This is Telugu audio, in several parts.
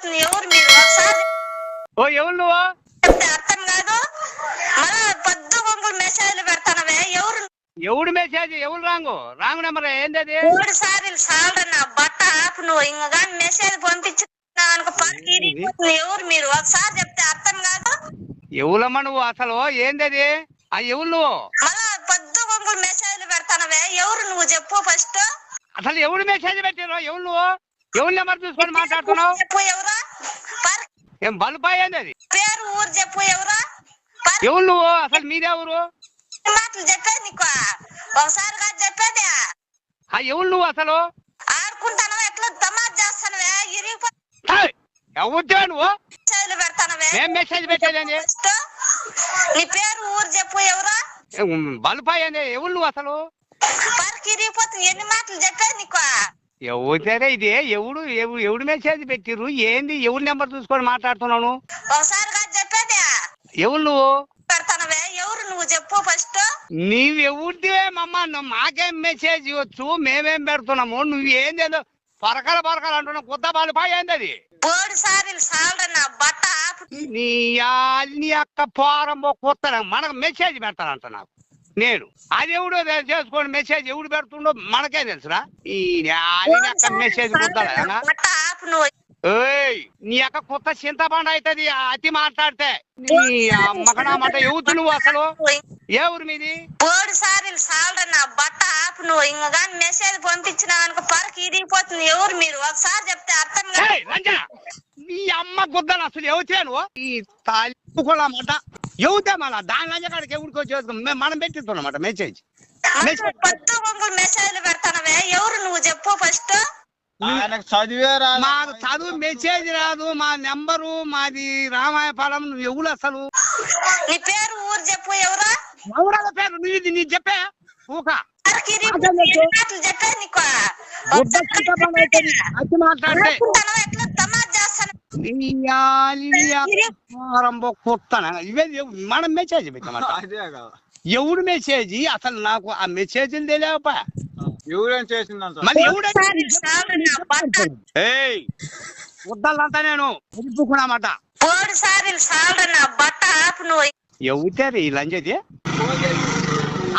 ఇరిగిపోతుంది. ఎవరు మీరు ఒకసారి ఓ ఎవరు నువ్వు? చెప్తే అర్థం కాదు. మళ్ళా పొద్దు గుంపులు మెసేజ్లు పెడతానవే. ఎవరు ఎవడు మెసేజ్? ఎవరు రాంగ్ నెంబర్ ఏంది అది? 3 సార్లు సాలరా బట్ట ఆపు. నువ్వు ఇంకా కానీ మెసేజ్ పంపించిన అనుకో పక్క ఇరిగిపోతుంది. ఎవరు మీరు ఒకసారి చెప్తే అర్థం కాదు. ఎవరమ్మా నువ్వు అసలు? ఏంది అది? ఆ ఎవరు నువ్వు? మళ్ళా పొద్దు గుంపులు మెసేజ్లు పెడతానవే. ఎవరు నువ్వు చెప్పు ఫస్ట్. అసలు ఎవడు మెసేజ్ పెట్టారు? ఎవరు నువ్వు? ఎవరు నెంబర్ చూసుకొని మాట్లాడుతున్నావు? చెప్పు ఎవరా? ఏం బల్బా ఏంది అది? పేరు ఊరు చెప్పు ఎవరా? ఎవరు నువ్వు? అసలు మీదే ఊరు? మాటలు చెప్పేది నీకు ఒకసారి కాదు చెప్పేది. ఆ ఎవరు నువ్వు అసలు? ఆడుకుంటానవా? ఎట్లా తమాజ్ చేస్తానవే? ఎవరు నువ్వు? మెసేజ్లు పెడతానవే. ఏం మెసేజ్ పెట్టేదండి? ఫస్ట్ నీ పేరు ఊరు చెప్పు ఎవరా? బల్బా ఏంది? ఎవరు నువ్వు అసలు? పరికి ఇరిగిపోతుంది. ఎన్ని మాటలు చెప్పేది నీకు? ఎవరు ఇది? ఎవడు మెసేజ్ పెట్టిర్రు? ఏంది? ఎవరి నెంబర్ చూసుకొని మాట్లాడుతున్నాను? ఒకసారి కాదు చెప్పేది. ఎవరు నువ్వు? పెడతానవే. ఎవరు నువ్వు చెప్పు ఫస్ట్. నీవెవరిదే మమ్మ? మాకేం మెసేజ్ ఇవ్వచ్చు? మేమేం పెడుతున్నాము? నువ్వేందేదో పరకల అంటున్నావు. కొత్త బల్బా ఏంది అది? 3 సార్లు సాలరా బట్ట ఆపు. నీ అక్క పోరంబో కొత్త మనకు మెసేజ్ పెడతానంట నాకు. నేను అది ఎవడో చేసుకోండి మెసేజ్ ఎవడు పెడుతుండో మనకే తెలుసురా. ఈ అక్క మెసేజ్ కుదరదా? బట్ట ఆపు నువ్వు. ఏయ్ నీ అక్క కొత్త చింతపండు అవుతుంది అతి మాట్లాడితే. నీ అమ్మకనామంట ఎవరు నువ్వు అసలు? ఏ ఊరు మీది? 3 సార్లు సాలరా బట్ట ఆపు. నువ్వు ఇంకా కానీ మెసేజ్ పంపించిన అనుకో పరికి ఇరిగిపోతుంది. ఎవరు మీరు ఒకసారి చెప్తే అర్థం కాదు. రంజన నీ అమ్మ గుద్దలు అసలు ఎవతే నువ్వు? ఈ తాలిమాట ఎవతే మళ్ళా దాని లంజ కాడికి ఎవరికో చేసుకో మనం పెట్టిస్తున్నామాట మెసేజ్. పొద్దు గుంపులు మెసేజ్లు పెడతానవే. ఎవరు నువ్వు చెప్పు ఫస్ట్. మాకు చదువు మెసేజ్ రాదు. మా నెంబరు మాది రామాయపాలెం. నువ్వు ఎవరు అసలు? నీ పేరు ఊరు చెప్పు ఎవరా? ఎవరాల పేరు నువ్వు? నీ చెప్పే ఊక చెప్పేది నీకు మాట్లాడితే ఎట్లా తమాజ్ చేస్తాను. ఇవే మనం మెసేజ్ పెట్టామట. ఎవడు మెసేజ్ అసలు? నాకు ఆ మెసేజ్లు తెలియపా. ఎవరేం చేసిందంట? మళ్ళీ వద్దలంతా నేను ఉప్పుకున్నామాట. 3 సార్లు సాలరా బట్ట ఆపు. నువ్వు ఎవతారు ఈ లంజది?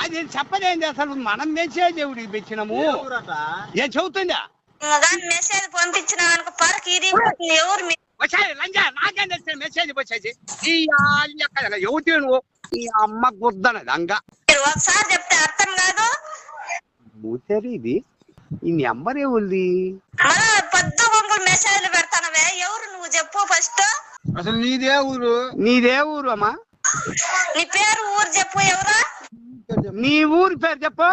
అది చెప్పదేంది అసలు? మనం మెసేజ్ ఎవడికి పెట్టినాము? ఏం చదువుతుందా? మెసేజ్ పంపించిన అనుకో పరికి ఇరిగిపోతుంది. ఎవరు వచ్చాయి లంజ నాకేం తెలిసిన మెసేజ్ వచ్చేసి ఈ ఎవతే నువ్వు? ఈ అమ్మ గుద్దనది అంగా. ఒకసారి చెప్తే అర్థం కాదు. ఇది ఈ నెంబర్ ఎవరిది? మళ్ళా పొద్దు గుంపులు మెసేజ్లు పెడతానవే. ఎవరు నువ్వు చెప్పు ఫస్ట్. అసలు నీదే ఊరు? నీదే ఊరు అమ్మా? నీ పేరు ఊరు చెప్పు ఎవరా? నీ ఊరి పేరు చెప్పు.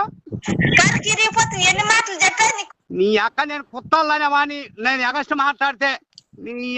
పరికి ఇరిగిపోతుంది. ఎన్ని మాటలు చెప్పేది నీకు? నీ అక్క నేను కొత్త వాణి నేను ఎగస్ట్ మాట్లాడితే నీ